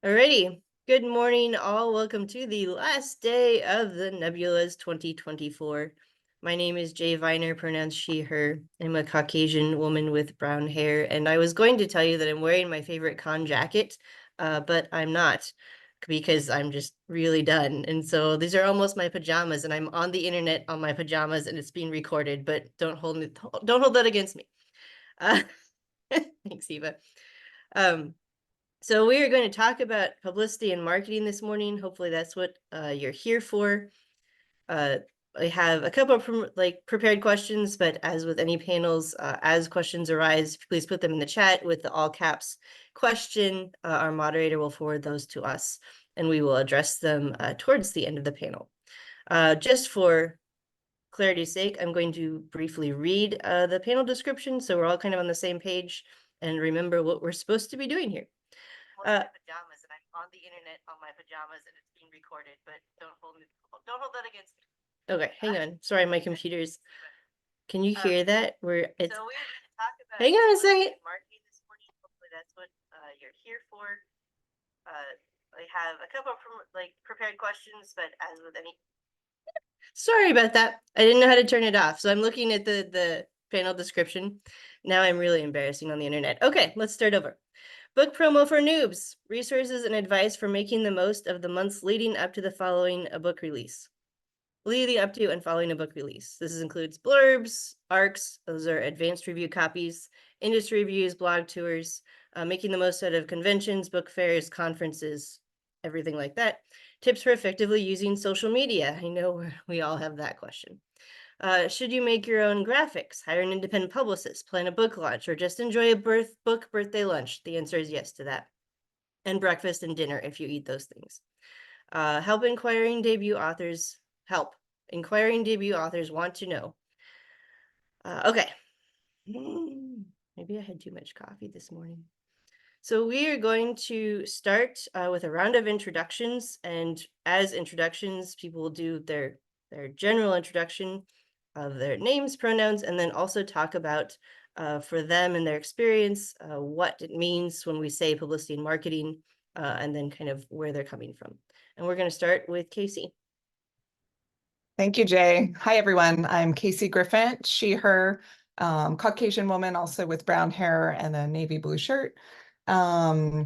Alrighty. Good morning, all. Welcome to the last day of the Nebulas 2024. My name is Jay Viner, pronounced she, her. I'm a Caucasian woman with brown hair, and I was going to tell you that I'm wearing my favorite con jacket, but I'm not because I'm just really done. And so these are almost my pajamas, and I'm on the internet on my pajamas, and it's being recorded. But don't hold that against me. Thanks, Eva. So we are going to talk about publicity and marketing this morning. Hopefully that's what you're here for. I have a couple of prepared questions, but as with any panels, as questions arise, please put them in the chat with the all caps question. Our moderator will forward those to us, and we will address them towards the end of the panel. Just for clarity's sake, I'm going to briefly read the panel description so we're all kind of on the same page and remember what we're supposed to be doing here. Pajamas, and I'm on the internet on my pajamas, and it's being recorded. But don't hold that against me. Okay, hang on. Sorry, my computer's. Can you hear that? We're it's. So we're going to talk about. Hang on a second. Marketing this morning. Hopefully that's what you're here for. I have a couple of prepared questions, but as with any. Sorry about that. I didn't know how to turn it off, so I'm looking at the panel description. Now I'm really embarrassing on the internet. Okay, let's start over. Book promo for noobs, resources and advice for making the most of the months leading up to the following a book release. Leading up to and following a book release. This includes blurbs, arcs, those are advanced review copies, industry reviews, blog tours, making the most out of conventions, book fairs, conferences, everything like that. Tips for effectively using social media. I know we all have that question. Should you make your own graphics, hire an independent publicist, plan a book launch, or just enjoy a book birthday lunch? The answer is yes to that. And breakfast and dinner if you eat those things. Help inquiring debut authors want to know. Okay. Maybe I had too much coffee this morning. So we are going to start with a round of introductions. And as introductions, people will do their general introduction of their names, pronouns, and then also talk about for them and their experience, what it means when we say publicity and marketing, and then kind of where they're coming from. And we're going to start with Casey. Thank you, Jay. Hi, everyone. I'm Casey Griffin, she, her, Caucasian woman, also with brown hair and a navy blue shirt. I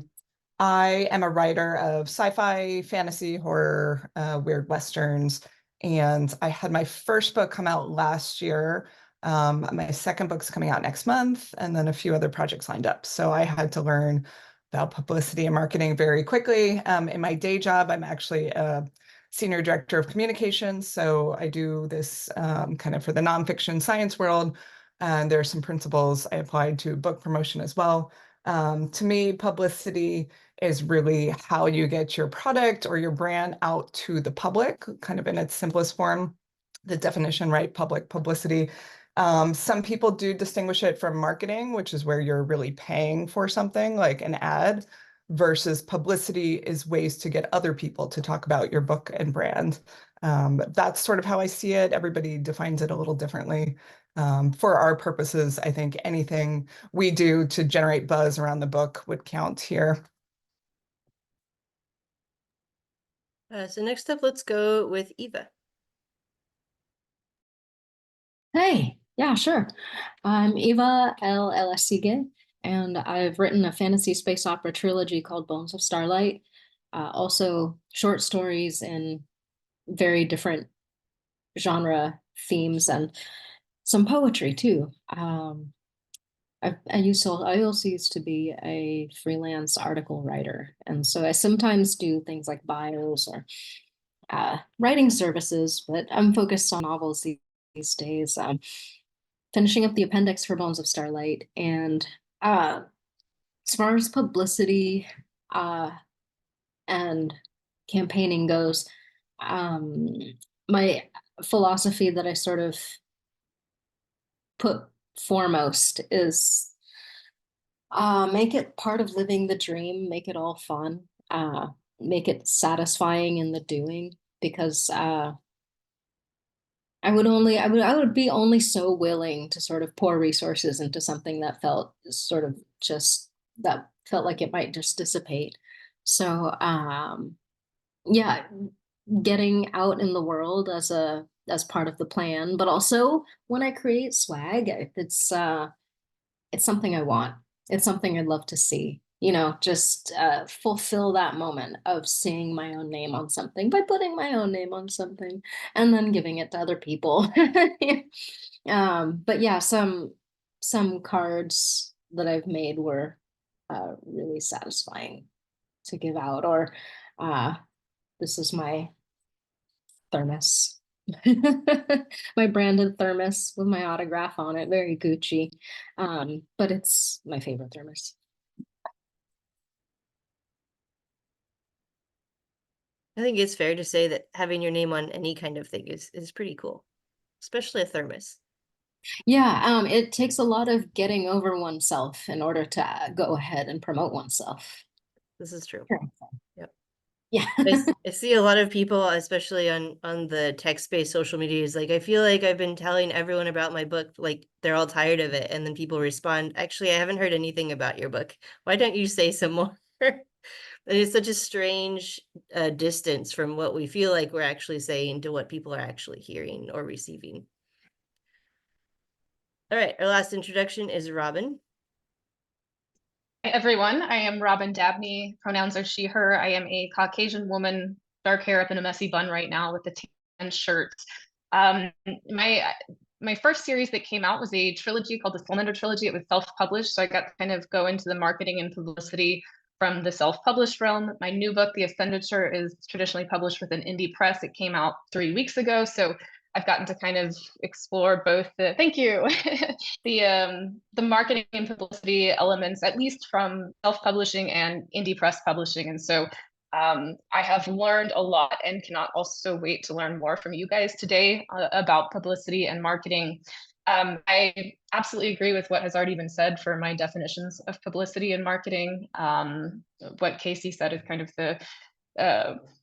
am a writer of sci-fi, fantasy, horror, weird westerns, and I had my first book come out last year. My second book's coming out next month, and then a few other projects lined up. So I had to learn about publicity and marketing very quickly. In my day job, I'm actually a senior director of communications. So I do this kind of for the nonfiction science world. And there are some principles I applied to book promotion as well. To me, publicity is really how you get your product or your brand out to the public, kind of in its simplest form. The definition, right? Public publicity. Some people do distinguish it from marketing, which is where you're really paying for something like an ad, versus publicity is ways to get other people to talk about your book and brand. That's sort of how I see it. Everybody defines it a little differently. For our purposes, I think anything we do to generate buzz around the book would count here. So next up, let's go with Eva. Hey, yeah, sure. I'm Eva L. Elesige, and I've written a fantasy space opera trilogy called Bones of Starlight. Also short stories in very different genre themes and some poetry too. I also used to be a freelance article writer, and so I sometimes do things like bios or writing services, but I'm focused on novels these days. Finishing up the appendix for Bones of Starlight, and as far as publicity and campaigning goes, my philosophy that I sort of put foremost is make it part of living the dream, make it all fun, make it satisfying in the doing, because I would be only so willing to sort of pour resources into something that felt like it might just dissipate. So yeah, getting out in the world as part of the plan, but also when I create swag, it's something I want. It's something I'd love to see. Just fulfill that moment of seeing my own name on something by putting my own name on something and then giving it to other people. But yeah, some cards that I've made were really satisfying to give out. Or this is my thermos. My branded thermos with my autograph on it, very Gucci. But it's my favorite thermos. I think it's fair to say that having your name on any kind of thing is pretty cool, especially a thermos. Yeah, it takes a lot of getting over oneself in order to go ahead and promote oneself. This is true. Sure. Yep. Yeah. I see a lot of people, especially on the text-based social medias, like, I feel like I've been telling everyone about my book, like they're all tired of it, and then people respond, actually, I haven't heard anything about your book. Why don't you say some more? And it's such a strange distance from what we feel like we're actually saying to what people are actually hearing or receiving. All right, our last introduction is Robin. Hi, everyone. I am Robin Dabney. Pronouns are she, her. I am a Caucasian woman, dark hair up in a messy bun right now with a tan shirt. My first series that came out was a trilogy called the Cylinder Trilogy. It was self-published, so I got to kind of go into the marketing and publicity from the self-published realm. My new book, The Expenditure, is traditionally published with an indie press. It came out 3 weeks ago, so I've gotten to kind of explore both the, thank you, the marketing and publicity elements, at least from self-publishing and indie press publishing. And so I have learned a lot and cannot also wait to learn more from you guys today about publicity and marketing. I absolutely agree with what has already been said for my definitions of publicity and marketing. What Casey said is kind of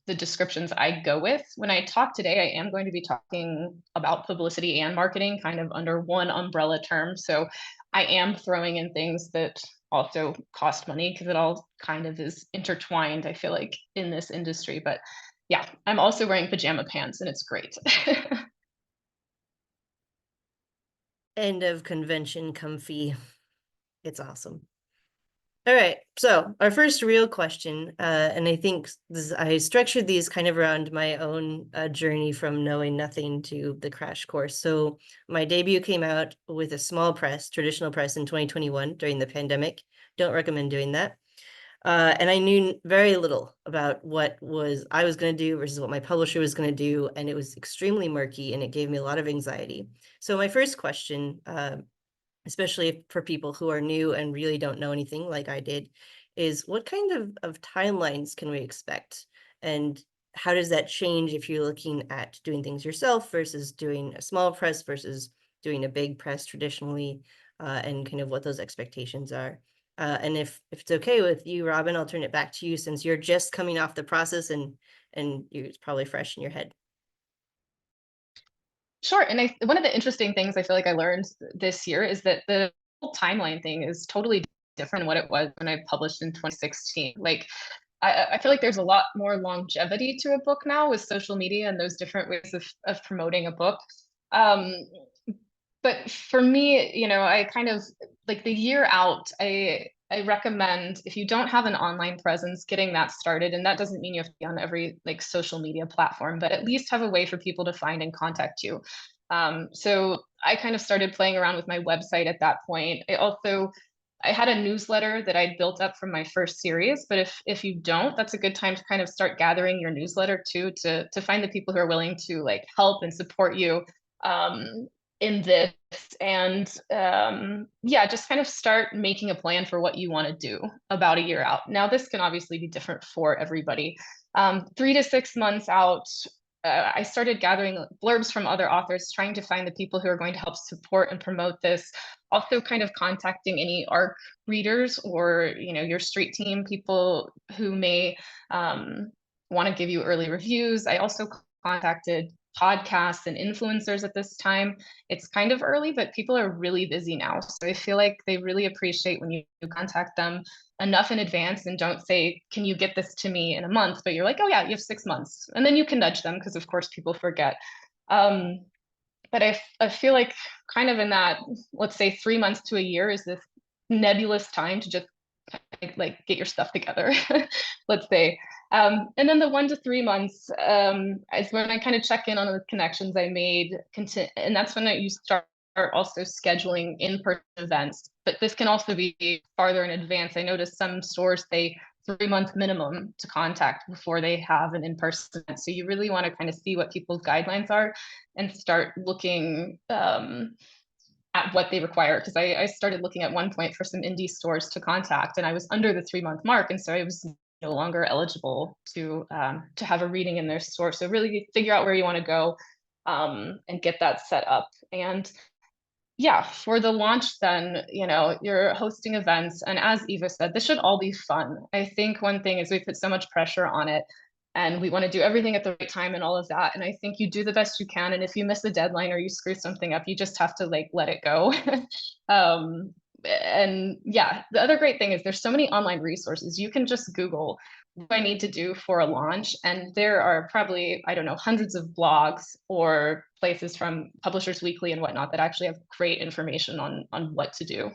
the descriptions I go with. When I talk today, I am going to be talking about publicity and marketing kind of under one umbrella term. So I am throwing in things that also cost money because it all kind of is intertwined, I feel like, in this industry. But yeah, I'm also wearing pajama pants and it's great. End of convention comfy. It's awesome. All right, so our first real question, and I think I structured these kind of around my own journey from knowing nothing to the crash course. So my debut came out with a small press, traditional press, in 2021 during the pandemic. Don't recommend doing that. And I knew very little about what I was going to do versus what my publisher was going to do, and it was extremely murky, and it gave me a lot of anxiety. So my first question, especially for people who are new and really don't know anything like I did, is what kind of timelines can we expect? And how does that change if you're looking at doing things yourself versus doing a small press versus doing a big press traditionally, and kind of what those expectations are? And if it's okay with you, Robin, I'll turn it back to you since you're just coming off the process and it's probably fresh in your head. Sure. And one of the interesting things I feel like I learned this year is that the whole timeline thing is totally different than what it was when I published in 2016. Like, I feel like there's a lot more longevity to a book now with social media and those different ways of promoting a book. But for me, I kind of like the year out, I recommend, if you don't have an online presence, getting that started. And that doesn't mean you have to be on every like social media platform, but at least have a way for people to find and contact you. So I kind of started playing around with my website at that point. I had a newsletter that I'd built up from my first series, but if you don't, that's a good time to kind of start gathering your newsletter too, to find the people who are willing to like help and support you in this. And yeah, just kind of start making a plan for what you want to do about a year out. Now, this can obviously be different for everybody. 3 to 6 months out, I started gathering blurbs from other authors, trying to find the people who are going to help support and promote this. Also kind of contacting any ARC readers or, your street team, people who may want to give you early reviews. I also contacted podcasts and influencers at this time. It's kind of early, but people are really busy now. So I feel like they really appreciate when you contact them enough in advance and don't say, can you get this to me in a month? But you're like, oh yeah, you have 6 months. And then you can nudge them because of course people forget. But I feel like kind of in that, let's say 3 months to a year is this nebulous time to just like get your stuff together, let's say. And then the 1 to 3 months is when I kind of check in on the connections I made, and that's when you start also scheduling in-person events. But this can also be farther in advance. I noticed some stores say 3-month minimum to contact before they have an in-person event. So you really want to kind of see what people's guidelines are and start looking at what they require. Because I started looking at one point for some indie stores to contact, and I was under the 3-month mark, and so I was no longer eligible to have a reading in their store. So really figure out where you want to go and get that set up. And yeah, for the launch then, you're hosting events, and as Eva said, this should all be fun. I think one thing is we put so much pressure on it, and we want to do everything at the right time and all of that. And I think you do the best you can. And if you miss a deadline or you screw something up, you just have to like let it go. And yeah, the other great thing is there's so many online resources. You can just Google what I need to do for a launch. And there are probably, I don't know, hundreds of blogs or places from Publishers Weekly and whatnot that actually have great information on what to do.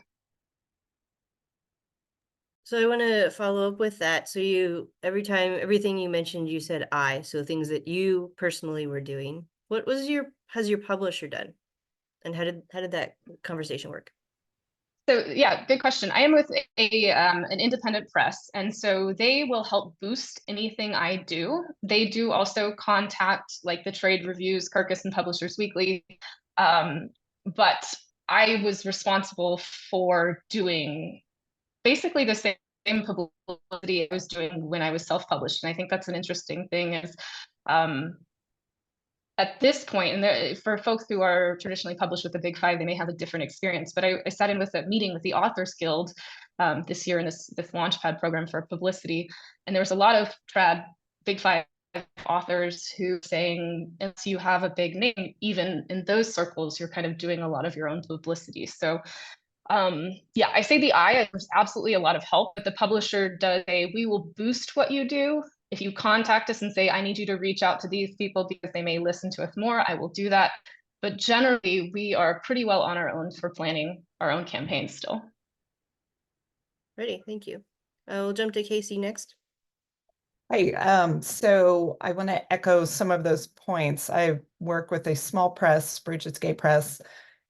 So I want to follow up with that. So everything you mentioned, you said so things that you personally were doing. What has your publisher done? And how did that conversation work? So yeah, good question. I am with an independent press, and so they will help boost anything I do. They do also contact like the trade reviews, Kirkus and Publishers Weekly, but I was responsible for doing basically the same publicity I was doing when I was self-published. And I think that's an interesting thing is at this point, and for folks who are traditionally published with the Big Five, they may have a different experience. But I sat in with a meeting with the Authors Guild this year in this Launchpad program for Publicity, and there was a lot of trad Big Five authors who were saying, unless you have a big name, even in those circles, you're kind of doing a lot of your own publicity. So yeah, I say there's absolutely a lot of help, but the publisher does say, we will boost what you do. If you contact us and say, I need you to reach out to these people because they may listen to us more, I will do that. But generally, we are pretty well on our own for planning our own campaigns still. Ready, thank you. We'll jump to Casey next. Hi, so I want to echo some of those points. I work with a small press, Bridget's Gay Press,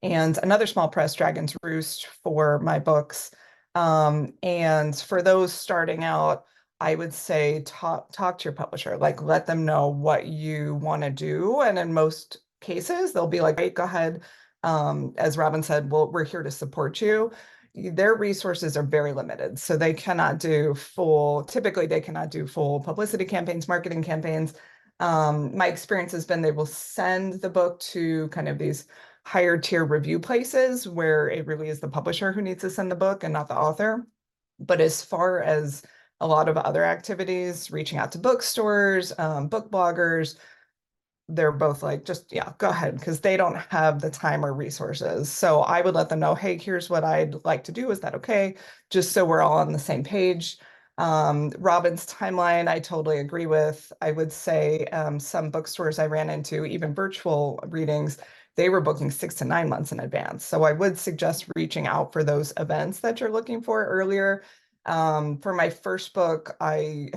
and another small press, Dragon's Roost, for my books. And for those starting out, I would say talk to your publisher, like let them know what you want to do. And in most cases, they'll be like, great, go ahead. As Robin said, we're here to support you. Their resources are very limited. So they cannot do typically they cannot do full publicity campaigns, marketing campaigns. My experience has been they will send the book to kind of these higher tier review places where it really is the publisher who needs to send the book and not the author. But as far as a lot of other activities, reaching out to bookstores, book bloggers, they're both like, just, yeah, go ahead, because they don't have the time or resources. So I would let them know, hey, here's what I'd like to do. Is that okay? Just so we're all on the same page. Robin's timeline, I totally agree with. I would say some bookstores I ran into, even virtual readings, they were booking 6 to 9 months in advance. So I would suggest reaching out for those events that you're looking for earlier. For my first book, I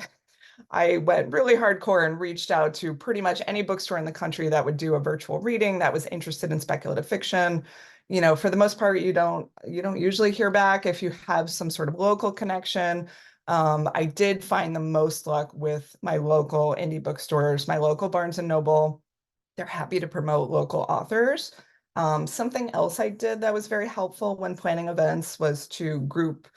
went really hardcore and reached out to pretty much any bookstore in the country that would do a virtual reading that was interested in speculative fiction. For the most part, you don't usually hear back if you have some sort of local connection. I did find the most luck with my local indie bookstores, my local Barnes and Noble. They're happy to promote local authors. Something else I did that was very helpful when planning events was to group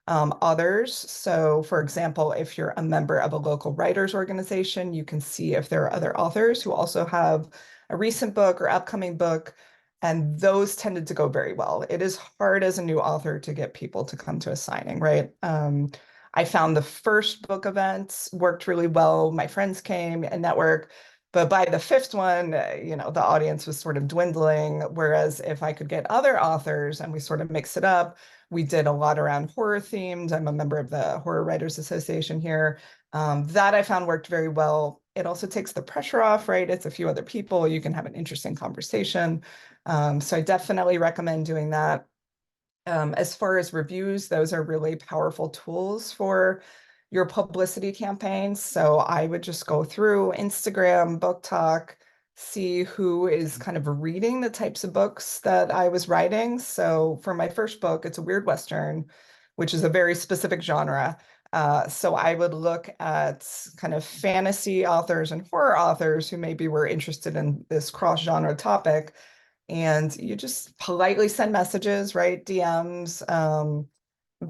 others. So for example, if you're a member of a local writers organization, you can see if there are other authors who also have a recent book or upcoming book, and those tended to go very well. It is hard as a new author to get people to come to a signing, right? I found the first book events worked really well. My friends came and network. But by the fifth one, you know, the audience was sort of dwindling. Whereas if I could get other authors and we sort of mix it up, we did a lot around horror themed. I'm a member of the Horror Writers Association here. That I found worked very well. It also takes the pressure off, right? It's a few other people. You can have an interesting conversation. So I definitely recommend doing that. As far as reviews, those are really powerful tools for your publicity campaigns. So I would just go through Instagram, Book Talk, see who is kind of reading the types of books that I was writing. So for my first book, it's a weird Western, which is a very specific genre. So I would look at kind of fantasy authors and horror authors who maybe were interested in this cross-genre topic. And you just politely send messages, right? DMs,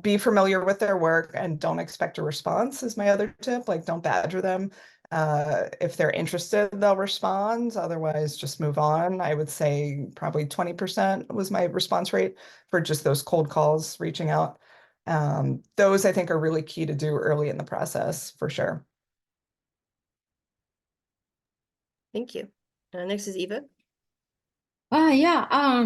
be familiar with their work and don't expect a response is my other tip. Like, don't badger them. If they're interested, they'll respond. Otherwise, just move on. I would say probably 20% was my response rate for just those cold calls, reaching out. Those I think are really key to do early in the process for sure. Thank you. Next is Eva. Yeah,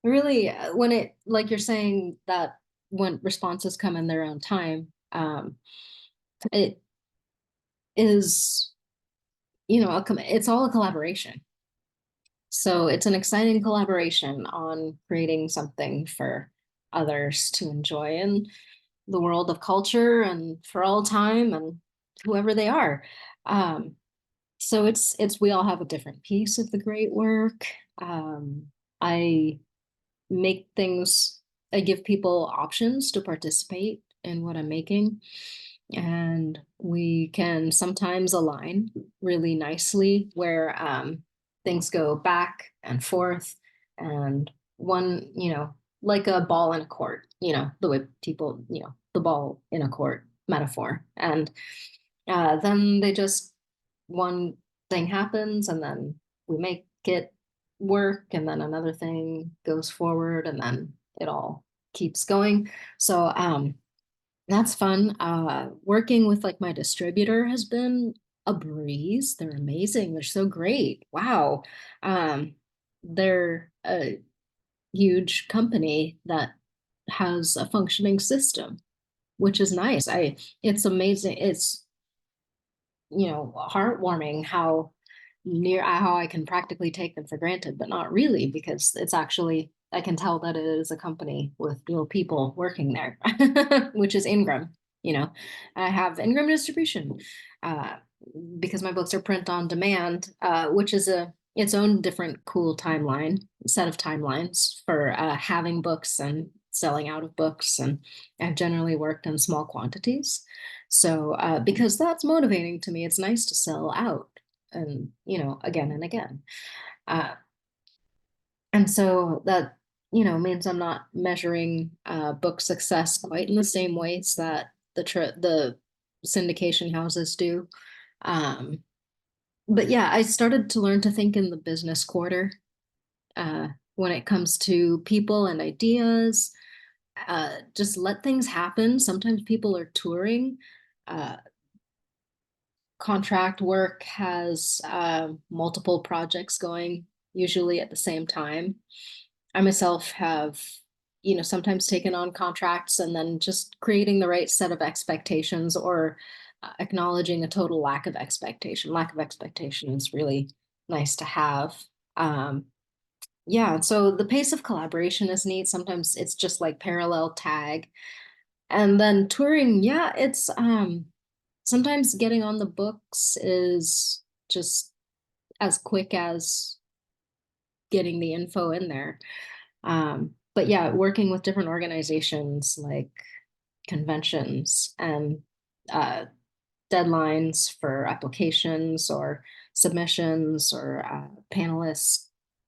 really, when it, like you're saying that when responses come in their own time, it is, you know, it's all a collaboration. So it's an exciting collaboration on creating something for others to enjoy in the world of culture and for all time and whoever they are. So it's we all have a different piece of the great work. I make things, I give people options to participate in what I'm making. And we can sometimes align really nicely where things go back and forth and one, you know, like a ball in a court, you know, the way people, you know, the ball in a court metaphor. And then they just, one thing happens and then we make it work and then another thing goes forward and then it all keeps going. So that's fun. Working with like my distributor has been a breeze. They're amazing. They're so great. Wow. They're a huge company that has a functioning system, which is nice. It's amazing. It's, you know, heartwarming how how I can practically take them for granted, but not really, because it's actually, I can tell that it is a company with real people working there, which is Ingram. You know, I have Ingram distribution because my books are print on demand, which is its own different cool set of timelines for having books and selling out of books. And I've generally worked in small quantities. So because that's motivating to me, it's nice to sell out and, you know, again and again. And so that, you know, means I'm not measuring book success quite in the same ways that the syndication houses do. But yeah, I started to learn to think in the business quarter when it comes to people and ideas. Just let things happen. Sometimes people are touring. Contract work has multiple projects going, usually at the same time. I myself have, you know, sometimes taken on contracts and then just creating the right set of expectations or acknowledging a total lack of expectation. Lack of expectation is really nice to have. Yeah, so the pace of collaboration is neat. Sometimes it's just like parallel tag. And then touring, yeah, it's sometimes getting on the books is just as quick as getting the info in there. But yeah, working with different organizations like conventions and deadlines for applications or submissions or panelist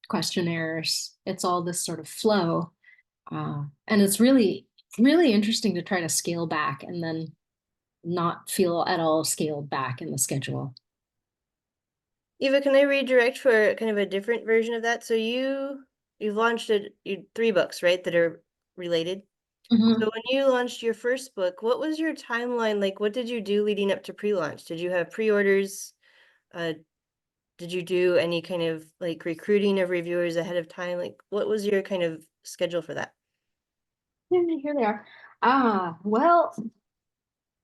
questionnaires, it's all this sort of flow. And it's really, really interesting to try to scale back and then not feel at all scaled back in the schedule. Eva, can I redirect for kind of a different version of that? So you've launched 3 books, right, that are related. Mhm. So when you launched your first book, what was your timeline like? What did you do leading up to pre-launch? Did you have pre-orders did you do any kind of like recruiting of reviewers ahead of time? Like, what was your kind of schedule for that? Yeah, here they are. Well,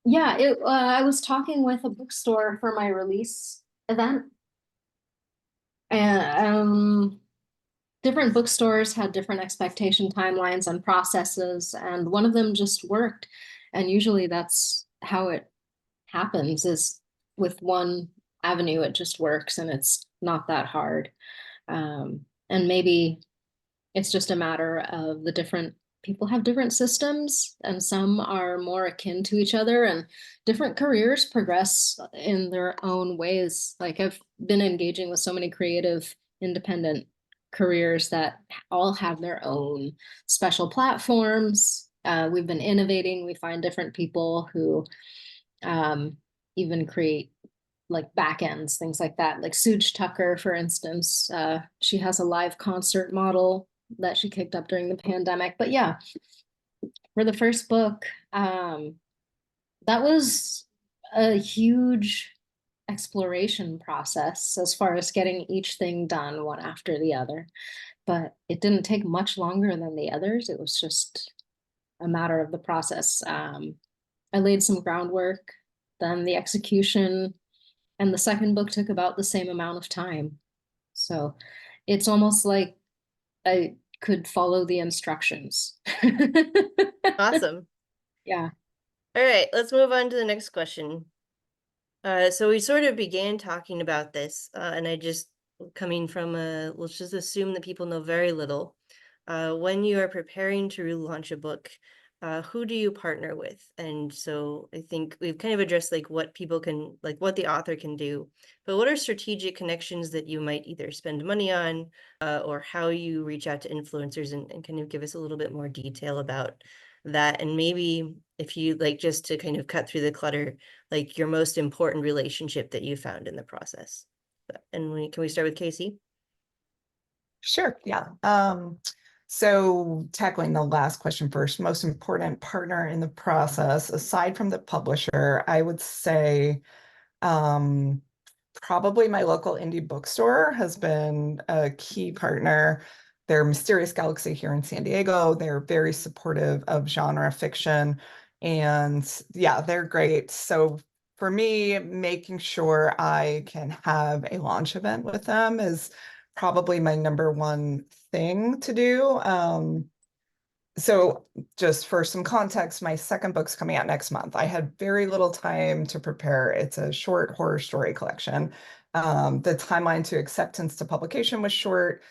yeah, I was talking with a bookstore for my release event. And different bookstores had different expectation timelines and processes, and one of them just worked. And usually that's how it happens, is with one avenue, it just works and it's not that hard. And maybe it's just a matter of the different people have different systems, and some are more akin to each other, and different careers progress in their own ways. Like I've been engaging with so many creative, independent careers that all have their own special platforms. We've been innovating. We find different people who even create like back ends, things like that. Like Suge Tucker, for instance, she has a live concert model that she kicked up during the pandemic. But yeah, for the first book, that was a huge exploration process as far as getting each thing done one after the other. But it didn't take much longer than the others. It was just a matter of the process. I laid some groundwork, then the execution, and the second book took about the same amount of time. So it's almost like I could follow the instructions. Awesome. Yeah. All right, let's move on to the next question. So we sort of began talking about this, and I just coming from let's just assume that people know very little. When you are preparing to launch a book, who do you partner with? And so I think we've kind of addressed like what people can, like what the author can do, but what are strategic connections that you might either spend money on, or how you reach out to influencers, and kind of give us a little bit more detail about that. And maybe if you like, just to kind of cut through the clutter, like your most important relationship that you found in the process. And can we start with Casey? Sure, yeah. So tackling the last question first, most important partner in the process, aside from the publisher, I would say probably my local indie bookstore has been a key partner. They're Mysterious Galaxy here in San Diego. They're very supportive of genre fiction. And yeah, they're great. So for me, making sure I can have a launch event with them is probably my number one thing to do. So just for some context, my second book's coming out next month. I had very little time to prepare. It's a short horror story collection. The timeline to acceptance to publication was short,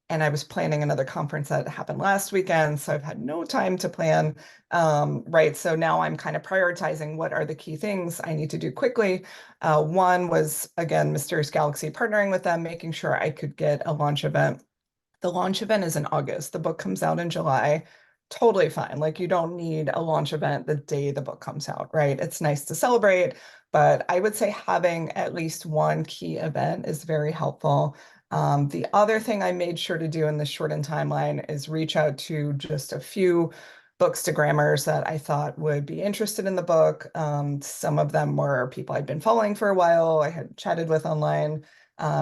and I was planning another conference that happened last weekend, so I've had no time to plan. Right, so now I'm kind of prioritizing what are the key things I need to do quickly. One was, again, Mysterious Galaxy, partnering with them, making sure I could get a launch event. The launch event is in August. The book comes out in July. Totally fine. Like you don't need a launch event the day the book comes out, right? It's nice to celebrate, but I would say having at least one key event is very helpful. The other thing I made sure to do in the shortened timeline is reach out to just a few bookstagrammers that I thought would be interested in the book. Some of them were people I'd been following for a while, I had chatted with online,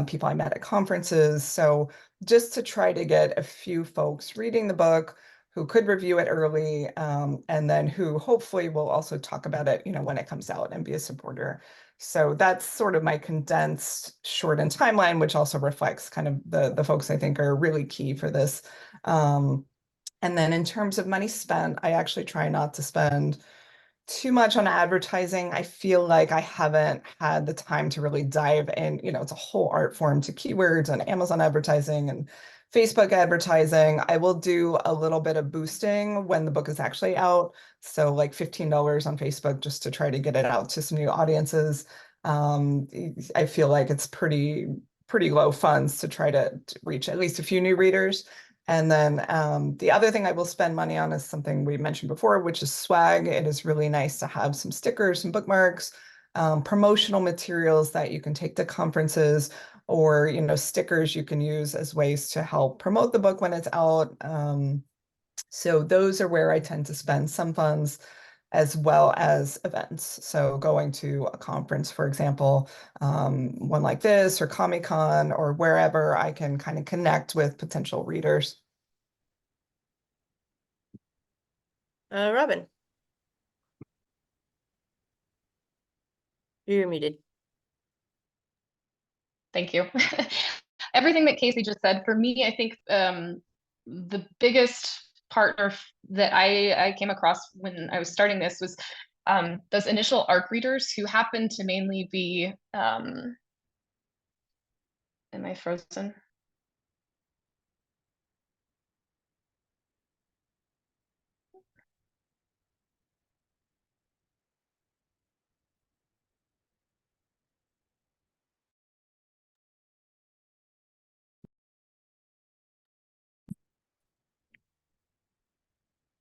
people I met at conferences. So just to try to get a few folks reading the book who could review it early, and then who hopefully will also talk about it, when it comes out and be a supporter. So that's sort of my condensed, shortened timeline, which also reflects kind of the folks I think are really key for this. And then in terms of money spent, I actually try not to spend too much on advertising. I feel like I haven't had the time to really dive in. It's a whole art form to keywords and Amazon advertising and Facebook advertising. I will do a little bit of boosting when the book is actually out. So like $15 on Facebook just to try to get it out to some new audiences. I feel like it's pretty low funds to try to reach at least a few new readers. And then the other thing I will spend money on is something we mentioned before, which is swag. It is really nice to have some stickers, some bookmarks, promotional materials that you can take to conferences, or stickers you can use as ways to help promote the book when it's out. So those are where I tend to spend some funds. as well as events. So going to a conference, for example, one like this or Comic-Con or wherever I can kind of connect with potential readers. Robin. You're muted. Thank you. Everything that Casey just said, for me, I think the biggest partner that I came across when I was starting this was those initial ARC readers who happen to mainly be, am I frozen?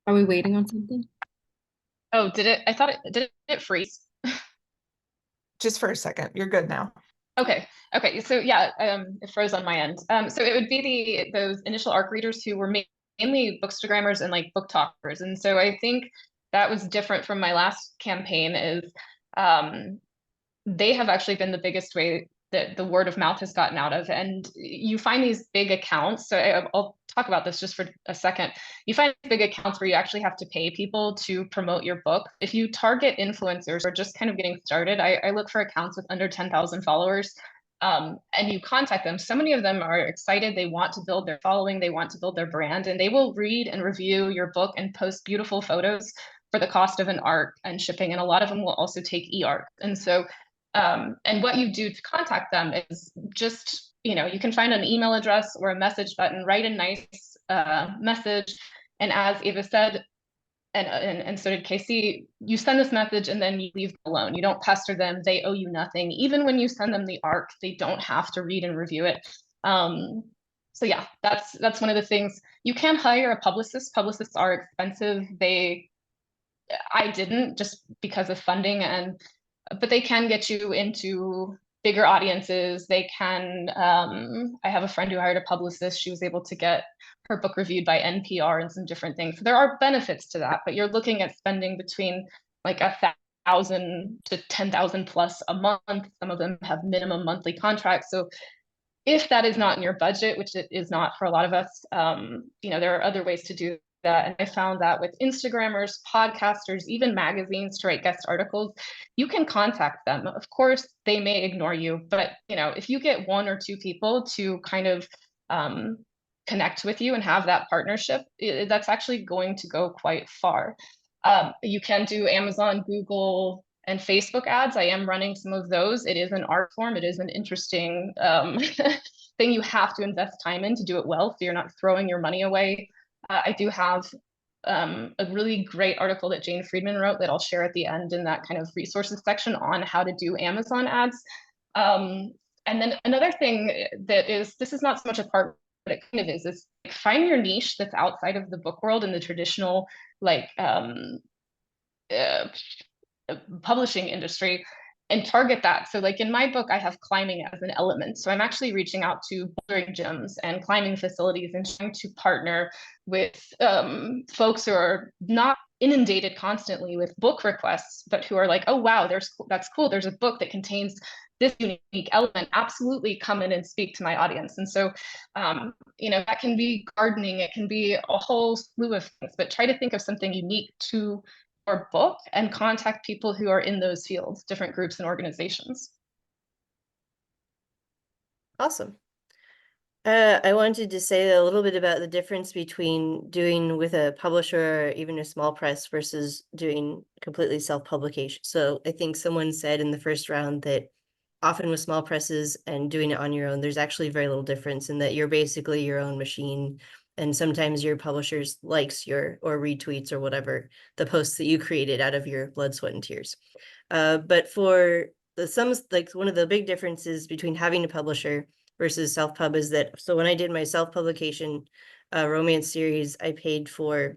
Are we waiting on something? Oh, did it? I thought did it freeze? Just for a second, you're good now. Okay. So yeah, it froze on my end. So it would be those initial ARC readers who were mainly bookstagrammers and like book talkers. And so I think that was different from my last campaign is they have actually been the biggest way that the word of mouth has gotten out of. And you find these big accounts. So I'll talk about this just for a second. You find big accounts where you actually have to pay people to promote your book. If you target influencers or just kind of getting started, I look for accounts with under 10,000 followers. And you contact them. So many of them are excited. They want to build their following. They want to build their brand, and they will read and review your book and post beautiful photos for the cost of an ARC and shipping. And a lot of them will also take e-ARC. And so and what you do to contact them is just, you can find an email address or a message button, write a nice message. And as Eva said, and so did Casey, you send this message and then you leave them alone. You don't pester them. They owe you nothing. Even when you send them the ARC, they don't have to read and review it. So yeah, that's one of the things. You can hire a publicist. Publicists are expensive. I didn't, just because of funding, but they can get you into bigger audiences. They can, I have a friend who hired a publicist. She was able to get her book reviewed by NPR and some different things. So there are benefits to that, but you're looking at spending between like 1,000 to 10,000 plus a month. Some of them have minimum monthly contracts. So if that is not in your budget, which it is not for a lot of us, there are other ways to do that. And I found that with Instagrammers, podcasters, even magazines to write guest articles, you can contact them. Of course, they may ignore you, but if you get one or two people to kind of connect with you and have that partnership, that's actually going to go quite far. You can do Amazon, Google, and Facebook ads. I am running some of those. It is an art form. It is an interesting thing you have to invest time in to do it well, so you're not throwing your money away. I do have a really great article that Jane Friedman wrote that I'll share at the end in that kind of resources section on how to do Amazon ads. And then another thing that is, this is not so much a part, but it kind of is find your niche that's outside of the book world and the traditional publishing industry, and target that. So like in my book, I have climbing as an element. So I'm actually reaching out to bouldering gyms and climbing facilities and trying to partner with folks who are not inundated constantly with book requests, but who are like, oh, wow, that's cool. There's a book that contains this unique element. Absolutely come in and speak to my audience. And so, that can be gardening. It can be a whole slew of things, but try to think of something unique to our book and contact people who are in those fields, different groups and organizations. Awesome. I wanted to say a little bit about the difference between doing with a publisher or even a small press versus doing completely self-publication. So I think someone said in the first round that often with small presses and doing it on your own, there's actually very little difference in that you're basically your own machine. And sometimes your publishers likes or retweets or whatever the posts that you created out of your blood, sweat, and tears. But for one of the big differences between having a publisher versus self-pub is that, so when I did my self-publication romance series, I paid for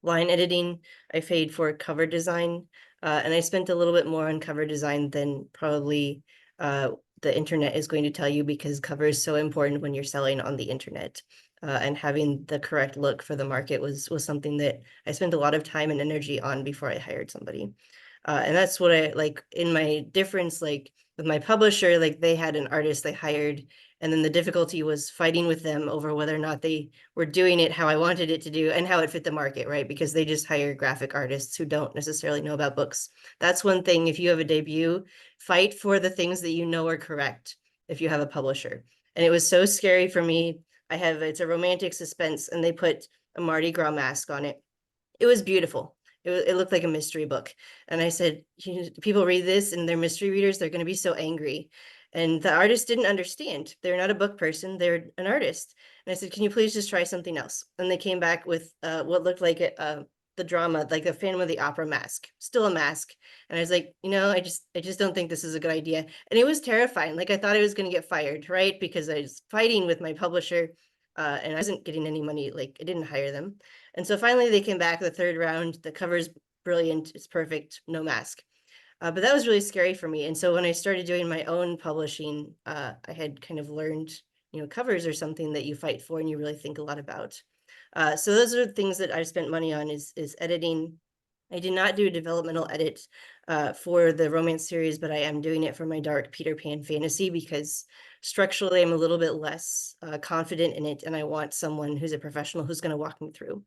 line editing, I paid for cover design, and I spent a little bit more on cover design than probably the internet is going to tell you, because cover is so important when you're selling on the internet. and having the correct look for the market was something that I spent a lot of time and energy on before I hired somebody. And that's what I like in my difference, like with my publisher, like they had an artist they hired, and then the difficulty was fighting with them over whether or not they were doing it how I wanted it to do and how it fit the market, right? Because they just hire graphic artists who don't necessarily know about books. That's one thing. If you have a debut, fight for the things that you know are correct if you have a publisher. And it was so scary for me. It's a romantic suspense, and they put a Mardi Gras mask on it. It was beautiful. It looked like a mystery book. And I said, people read this and they're mystery readers, they're going to be so angry. And the artist didn't understand. They're not a book person, they're an artist. And I said, can you please just try something else? And they came back with what looked like the drama, like a Phantom of the Opera mask, still a mask. And I was like, I just don't think this is a good idea. And it was terrifying. Like I thought I was going to get fired, right? Because I was fighting with my publisher and I wasn't getting any money. Like I didn't hire them. And so finally they came back the third round. The cover's brilliant. It's perfect. No mask. But that was really scary for me. And so when I started doing my own publishing, I had kind of learned, covers are something that you fight for and you really think a lot about. So those are the things that I've spent money on is editing. I did not do a developmental edit for the romance series, but I am doing it for my dark Peter Pan fantasy because structurally I'm a little bit less confident in it, and I want someone who's a professional who's going to walk me through.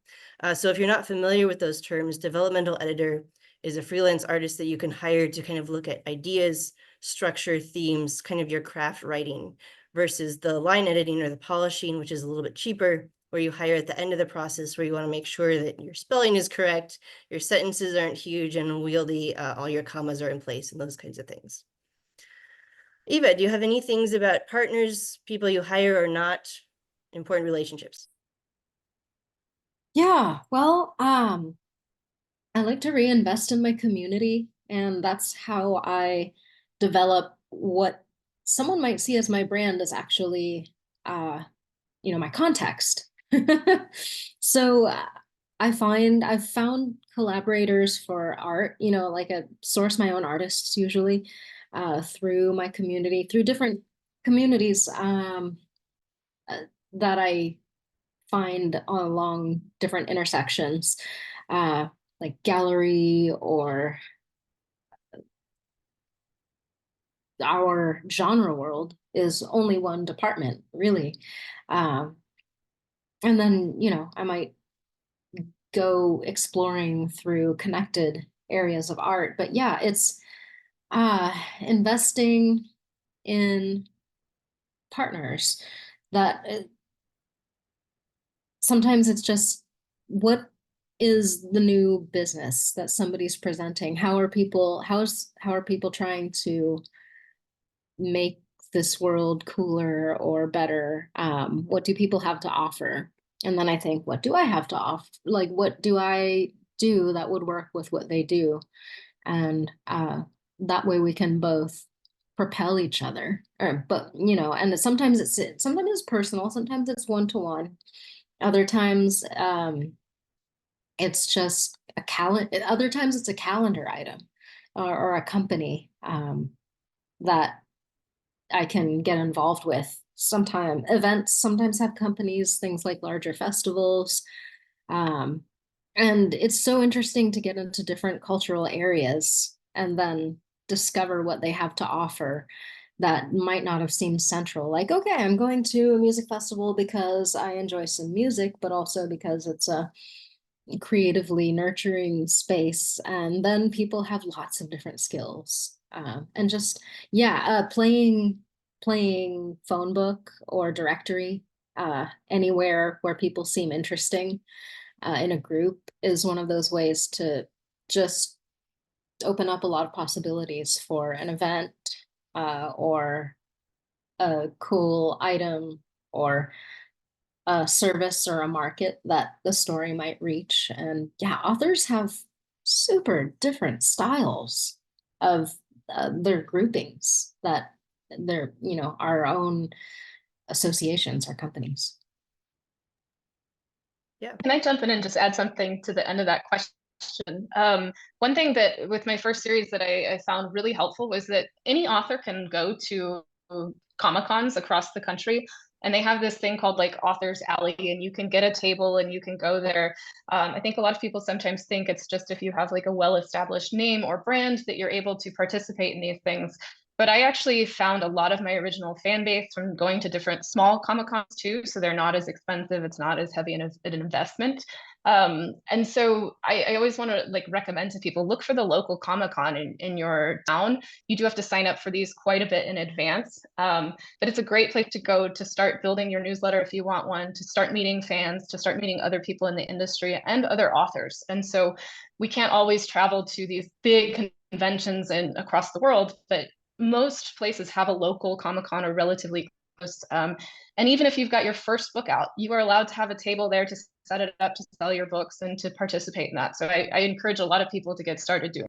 So if you're not familiar with those terms, developmental editor is a freelance artist that you can hire to kind of look at ideas, structure, themes, kind of your craft writing, versus the line editing or the polishing, which is a little bit cheaper, where you hire at the end of the process, where you want to make sure that your spelling is correct, your sentences aren't huge and unwieldy, all your commas are in place, and those kinds of things. Eva, do you have any things about partners, people you hire or not, important relationships? Yeah, well, I like to reinvest in my community, and that's how I develop what someone might see as my brand is actually, my context. So I've found collaborators for art, like I source my own artists usually through my community, through different communities that I find along different intersections, like gallery or our genre world is only one department, really. And then, I might go exploring through connected areas of art. But yeah, it's investing in partners that sometimes it's just what is the new business that somebody's presenting? How are people trying to make this world cooler or better? What do people have to offer? And then I think, what do I have to offer? Like, what do I do that would work with what they do? And that way we can both propel each other. And sometimes it's personal, sometimes it's one-to-one. Other times it's just a calendar. Other times it's a calendar item or a company that I can get involved with. Sometimes events sometimes have companies, things like larger festivals. And it's so interesting to get into different cultural areas and then discover what they have to offer that might not have seemed central. Like, okay, I'm going to a music festival because I enjoy some music, but also because it's a creatively nurturing space. And then people have lots of different skills. And just, playing phone book or directory anywhere where people seem interesting in a group is one of those ways to just open up a lot of possibilities for an event or a cool item or a service or a market that the story might reach. And yeah, authors have super different styles of their groupings that they're, our own associations or companies. Yeah. Can I jump in and just add something to the end of that question? One thing that with my first series that I found really helpful was that any author can go to Comic-Cons across the country and they have this thing called like Authors Alley, and you can get a table and you can go there. I think a lot of people sometimes think it's just if you have like a well-established name or brand that you're able to participate in these things. But I actually found a lot of my original fan base from going to different small Comic Cons too. So they're not as expensive. It's not as heavy an investment. And so I always want to like recommend to people, look for the local Comic Con in your town. You do have to sign up for these quite a bit in advance. But it's a great place to go to start building your newsletter if you want one, to start meeting fans, to start meeting other people in the industry and other authors. And so we can't always travel to these big conventions and across the world, but most places have a local Comic-Con or relatively close. And even if you've got your first book out, you are allowed to have a table there to set it up to sell your books and to participate in that. So I encourage a lot of people to get started doing.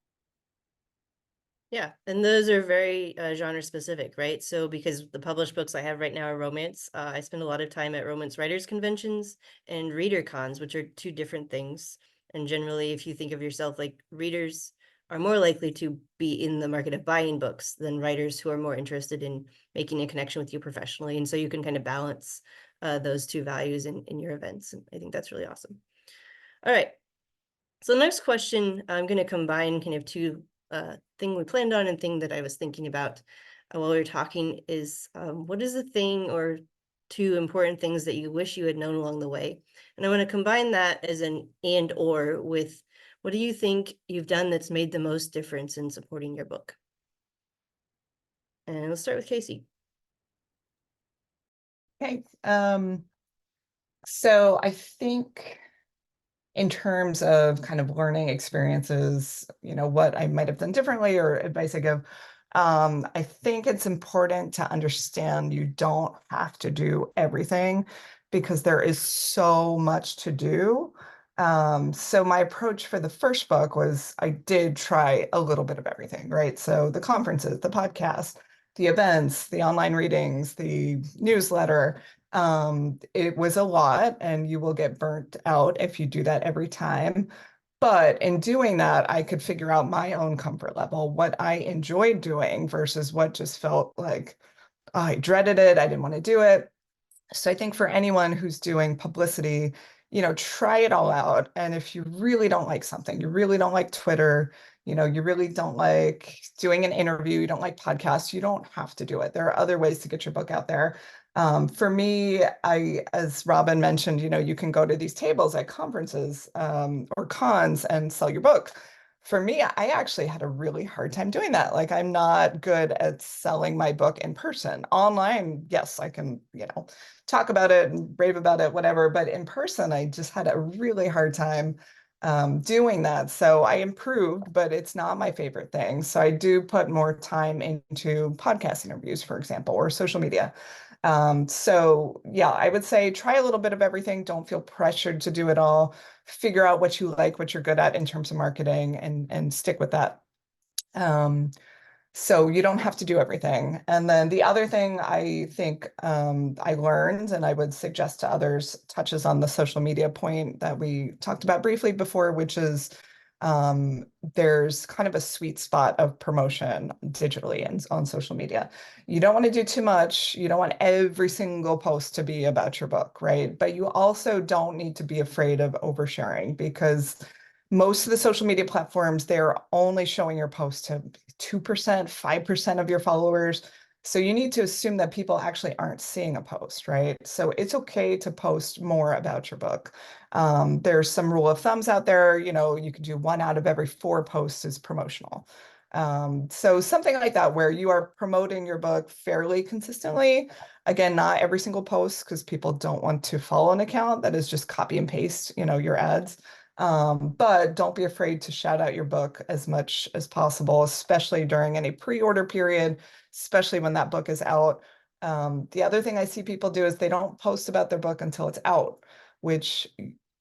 Yeah, and those are very genre specific, right? So because the published books I have right now are romance, I spend a lot of time at romance writers conventions and reader cons, which are two different things. And generally, if you think of yourself like readers are more likely to be in the market of buying books than writers who are more interested in making a connection with you professionally. And so you can kind of balance those two values in your events. And I think that's really awesome. All right. So the next question, I'm going to combine kind of two thing we planned on and thing that I was thinking about while we were talking is what is the thing or two important things that you wish you had known along the way? And I want to combine that as an and or with what do you think you've done that's made the most difference in supporting your book? And let's start with Casey. Okay. So I think in terms of kind of learning experiences, what I might have done differently or advice I give, I think it's important to understand you don't have to do everything because there is so much to do. So my approach for the first book was I did try a little bit of everything, right? So the conferences, the podcast, the events, the online readings, the newsletter. It was a lot, and you will get burnt out if you do that every time. But in doing that, I could figure out my own comfort level, what I enjoyed doing versus what just felt like I dreaded it. I didn't want to do it. So I think for anyone who's doing publicity, try it all out. And if you really don't like something, you really don't like Twitter, you really don't like doing an interview, you don't like podcasts, you don't have to do it. There are other ways to get your book out there. For me, as Robin mentioned, you can go to these tables at conferences or cons and sell your book. For me, I actually had a really hard time doing that. Like, I'm not good at selling my book in person. Online, yes, I can, talk about it and rave about it, whatever. But in person, I just had a really hard time doing that. So I improved, but it's not my favorite thing. So I do put more time into podcast interviews, for example, or social media. So yeah, I would say try a little bit of everything. Don't feel pressured to do it all. Figure out what you like, what you're good at in terms of marketing, and stick with that. So you don't have to do everything. And then the other thing I think I learned, and I would suggest to others, touches on the social media point that we talked about briefly before, which is there's kind of a sweet spot of promotion digitally and on social media. You don't want to do too much. You don't want every single post to be about your book, right? But you also don't need to be afraid of oversharing because most of the social media platforms, they're only showing your post to 2%, 5% of your followers. So you need to assume that people actually aren't seeing a post, right? So it's okay to post more about your book. There's some rule of thumbs out there, you can do 1 out of every 4 posts is promotional. So something like that where you are promoting your book fairly consistently. Again, not every single post because people don't want to follow an account that is just copy and paste, your ads. But don't be afraid to shout out your book as much as possible, especially during any pre-order period, especially when that book is out. The other thing I see people do is they don't post about their book until it's out, which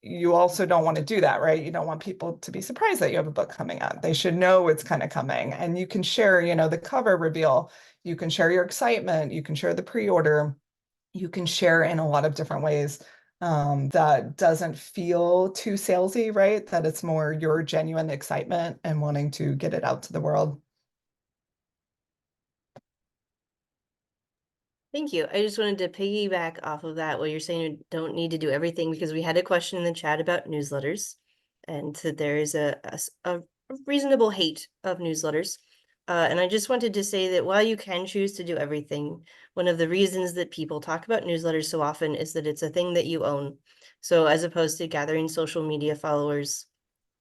you also don't want to do that, right? You don't want people to be surprised that you have a book coming out. They should know it's kind of coming. And you can share, the cover reveal. You can share your excitement. You can share the pre-order. You can share in a lot of different ways. That doesn't feel too salesy, right? That it's more your genuine excitement and wanting to get it out to the world. Thank you. I just wanted to piggyback off of that, what you're saying, you don't need to do everything, because we had a question in the chat about newsletters. And so there is a reasonable hate of newsletters. And I just wanted to say that while you can choose to do everything, one of the reasons that people talk about newsletters so often is that it's a thing that you own. So as opposed to gathering social media followers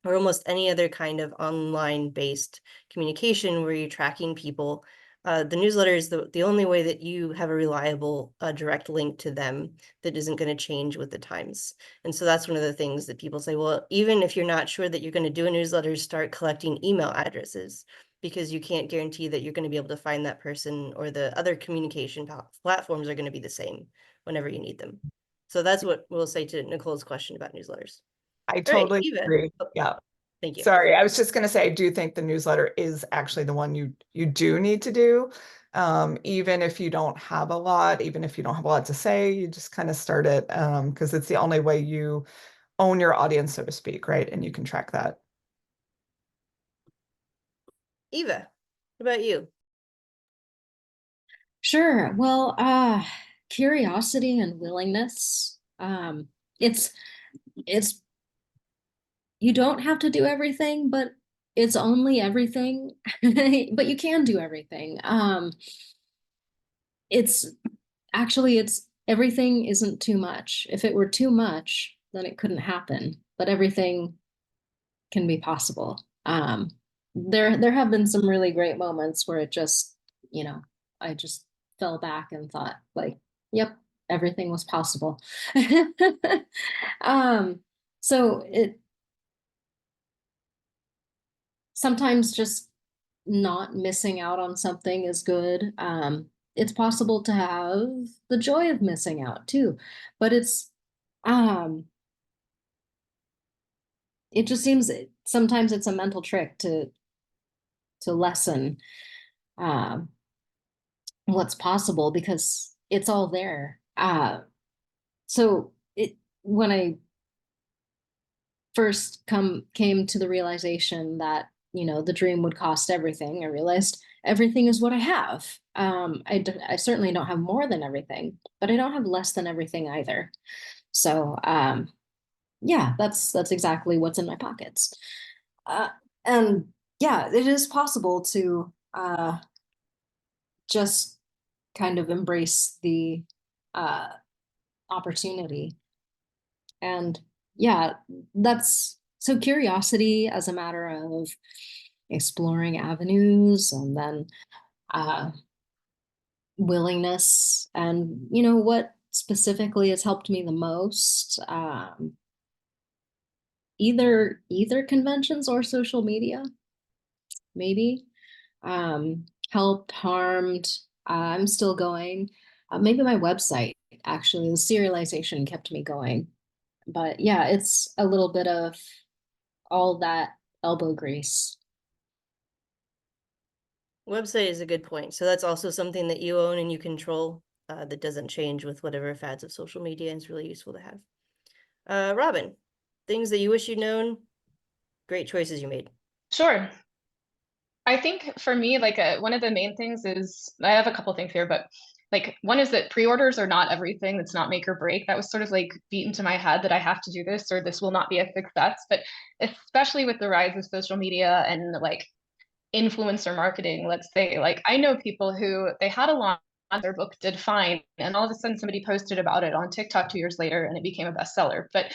or almost any other kind of online based communication where you're tracking people, the newsletter is the only way that you have a reliable direct link to them that isn't going to change with the times. And so that's one of the things that people say, well, even if you're not sure that you're going to do a newsletter, start collecting email addresses, because you can't guarantee that you're going to be able to find that person, or the other communication platforms are going to be the same whenever you need them. So that's what we'll say to Nicole's question about newsletters. I All right, totally Eva. agree. Oh, Yeah. thank you. Sorry, I was just going to say, I do think the newsletter is actually the one you do need to do. Even if you don't have a lot, even if you don't have a lot to say, you just kind of start it because it's the only way you own your audience, so to speak, right? And you can track that. Eva, what about you? Sure. Well, curiosity and willingness. It's you don't have to do everything, but it's only everything. But you can do everything. It's actually it's everything isn't too much. If it were too much, then it couldn't happen. But everything can be possible. There have been some really great moments where it just, I just fell back and thought like, yep, everything was possible. um, so it sometimes just not missing out on something is good. It's possible to have the joy of missing out too, but um, it just seems sometimes it's a mental trick to lessen um, what's possible because it's all there. So when I first came to the realization that the dream would cost everything, I realized everything is what I have. I certainly don't have more than everything, but I don't have less than everything either. So yeah, that's exactly what's in my pockets. And yeah, it is possible to just kind of embrace the uh, opportunity. And yeah, that's so curiosity as a matter of exploring avenues, and then uh, willingness, and what specifically has helped me the most, either conventions or social media, maybe. Helped, harmed, I'm still going. Maybe my website, actually, the serialization kept me going. But yeah, it's a little bit of all that elbow grease. Website is a good point. So that's also something that you own and you control, that doesn't change with whatever fads of social media, and it's really useful to have. Robin, things that you wish you'd known, great choices you made. Sure. I think for me, like one of the main things is, I have a couple things here, but like one is that pre-orders are not everything. It's not make or break. That was sort of like beaten to my head that I have to do this or this will not be a success. But especially with the rise of social media and like influencer marketing, let's say, like I know people who they had a launch, their book did fine, and all of a sudden somebody posted about it on TikTok 2 years later and it became a bestseller. But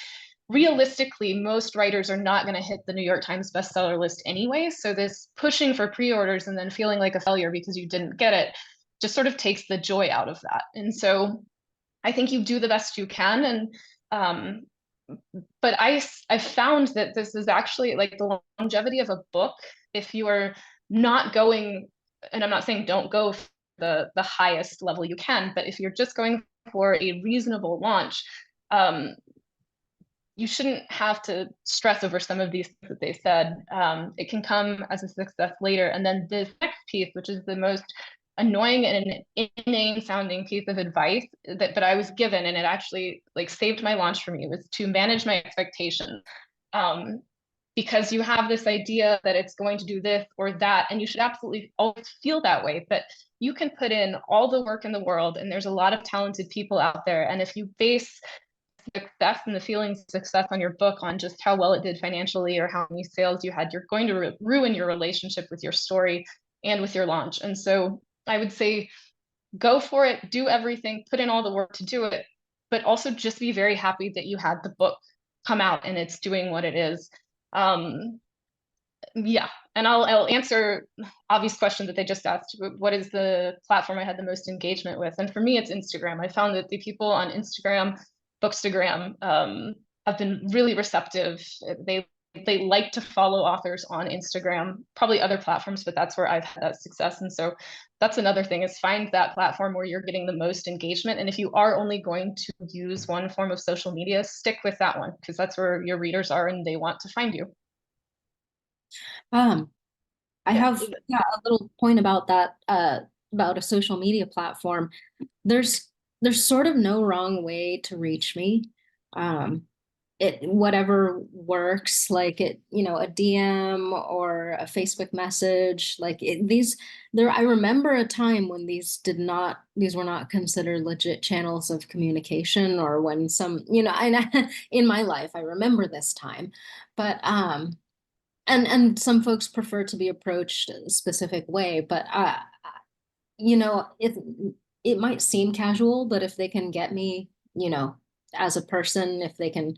realistically, most writers are not going to hit the New York Times bestseller list anyway. So this pushing for pre-orders and then feeling like a failure because you didn't get it just sort of takes the joy out of that. And so I think you do the best you can. And but I found that this is actually like the longevity of a book. If you are not going, and I'm not saying don't go for the highest level you can, but if you're just going for a reasonable launch, you shouldn't have to stress over some of these things that they said. It can come as a success later. And then this next piece, which is the most annoying and inane sounding piece of advice that I was given, and it actually like saved my launch for me, was to manage my expectations. because you have this idea that it's going to do this or that, and you should absolutely always feel that way. But you can put in all the work in the world, and there's a lot of talented people out there. And if you base success and the feelings of success on your book on just how well it did financially or how many sales you had, you're going to ruin your relationship with your story and with your launch. And so I would say, go for it, do everything, put in all the work to do it, but also just be very happy that you had the book come out and it's doing what it is. Yeah, and I'll answer obvious question that they just asked. What is the platform I had the most engagement with? And for me, it's Instagram. I found that the people on Instagram, Bookstagram, have been really receptive. They like to follow authors on Instagram, probably other platforms, but that's where I've had that success. And so that's another thing, is find that platform where you're getting the most engagement. And if you are only going to use one form of social media, stick with that one, because that's where your readers are and they want to find you. I Yeah, have Eva. a little point about that, about a social media platform. There's sort of no wrong way to reach me. Whatever works, like a DM or a Facebook message, I remember a time when these were not considered legit channels of communication, or when in my life, I remember this time, but and some folks prefer to be approached a specific way, but it might seem casual, but if they can get me, as a person, if they can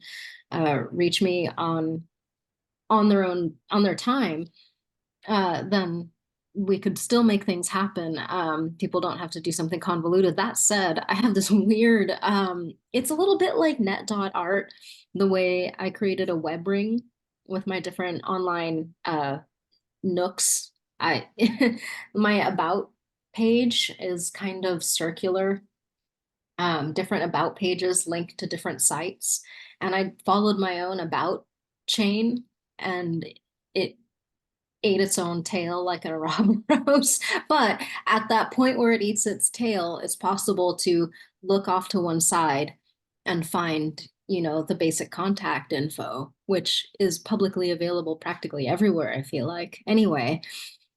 reach me on their time, then we could still make things happen. People don't have to do something convoluted. That said, I have this weird, it's a little bit like net.art, the way I created a web ring with my different online nooks. My about page is kind of circular. Different about pages link to different sites, and I followed my own about chain, and it ate its own tail like a robber rose. But at that point where it eats its tail, it's possible to look off to one side and find, the basic contact info, which is publicly available practically everywhere, I feel like. Anyway,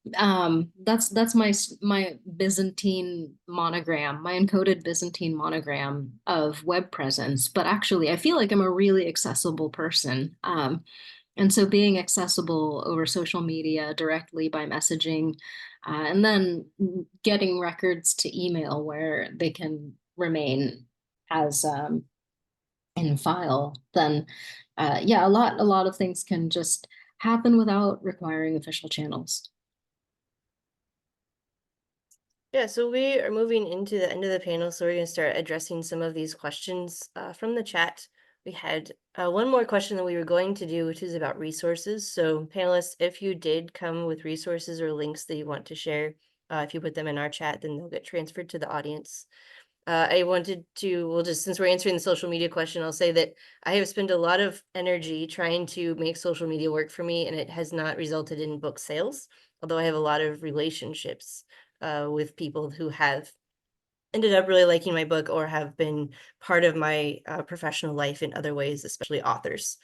that's my Byzantine monogram, my encoded Byzantine monogram of web presence. But actually, I feel like I'm a really accessible person. And so being accessible over social media directly by messaging, and then getting records to email where they can remain as in file, then yeah, a lot of things can just happen without requiring official channels. Yeah, so we are moving into the end of the panel, so we're going to start addressing some of these questions from the chat. We had one more question that we were going to do, which is about resources. So panelists, if you did come with resources or links that you want to share, if you put them in our chat, then they'll get transferred to the audience. I wanted to, well, just since we're answering the social media question, I'll say that I have spent a lot of energy trying to make social media work for me, and it has not resulted in book sales, although I have a lot of relationships with people who have ended up really liking my book or have been part of my professional life in other ways, especially authors.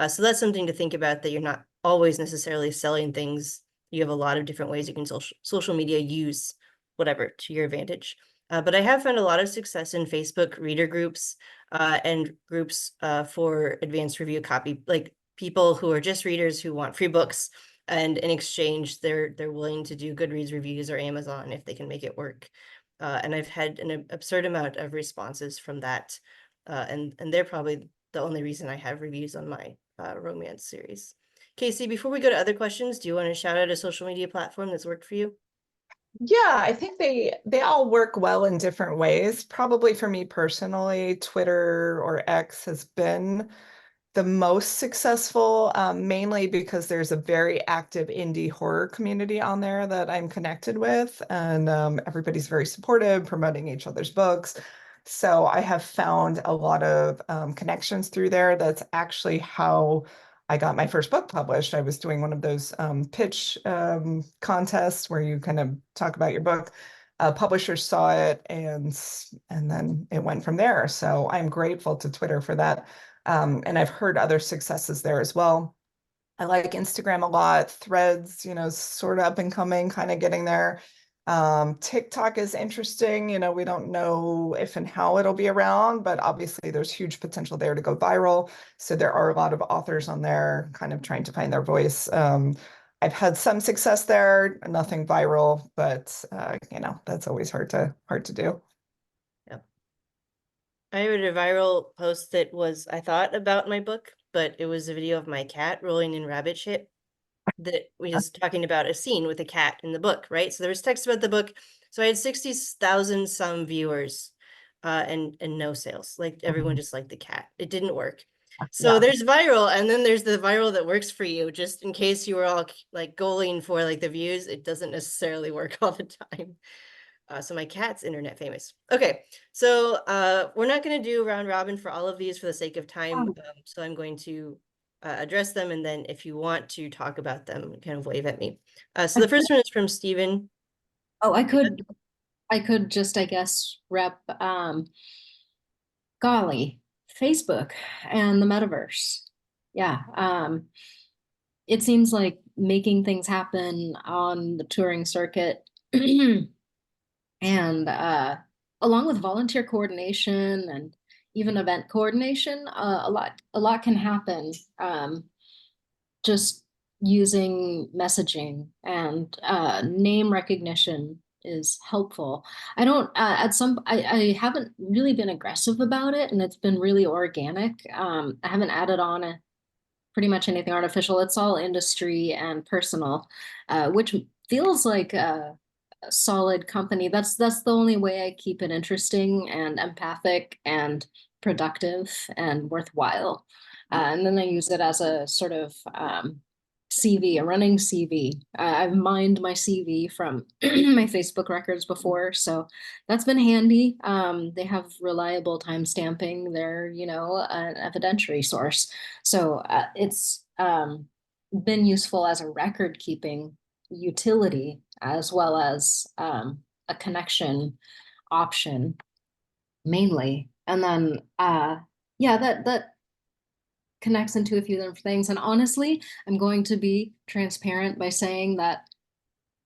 So that's something to think about, that you're not always necessarily selling things. You have a lot of different ways you can social media use whatever to your advantage. But I have found a lot of success in Facebook reader groups and groups for advanced review copy, like people who are just readers who want free books, and in exchange, they're willing to do Goodreads reviews or Amazon if they can make it work. And I've had an absurd amount of responses from that. And they're probably the only reason I have reviews on my romance series. Casey, before we go to other questions, do you want to shout out a social media platform that's worked for you? Yeah, I think they all work well in different ways. Probably for me personally, Twitter or X has been the most successful, mainly because there's a very active indie horror community on there that I'm connected with, and everybody's very supportive, promoting each other's books. So I have found a lot of connections through there. That's actually how I got my first book published. I was doing one of those pitch contests where you kind of talk about your book. Publishers saw it, and then it went from there. So I'm grateful to Twitter for that. And I've heard other successes there as well. I like Instagram a lot. Threads, sort of up and coming, kind of getting there. TikTok is interesting. We don't know if and how it'll be around, but obviously there's huge potential there to go viral. So there are a lot of authors on there kind of trying to find their voice. I've had some success there, nothing viral, but that's always hard to do. I read a viral post that was, I thought, about my book, but it was a video of my cat rolling in rabbit shit that was talking about a scene with a cat in the book, right? So there was text about the book. So I had 60,000 some viewers and no sales. Like everyone just liked the cat. It didn't work. So Yeah. there's viral, and then there's the viral that works for you, just in case you were all like goaling for like the views. It doesn't necessarily work all the time. So my cat's internet famous. Okay, so we're not going to do round robin for all of these for the sake of time. So I'm going to address them, and then if you want to talk about them, kind of wave at me. So the first one is from Stephen. Oh, I could just, I guess, rep golly, Facebook and the metaverse. Yeah. It seems like making things happen on the touring circuit and along with volunteer coordination and even event coordination, a lot can happen just using messaging, and name recognition is helpful. I don't I haven't really been aggressive about it, and it's been really organic. I haven't added on pretty much anything artificial. It's all industry and personal, which feels like a solid company. That's the only way I keep it interesting and empathic and productive and worthwhile. And then I use it as a sort of CV, a running CV. I've mined my CV from my Facebook records before, so that's been handy. They have reliable timestamping. They're, an evidentiary source. So it's been useful as a record keeping utility as well as a connection option mainly. And then yeah, that connects into a few different things. And honestly, I'm going to be transparent by saying that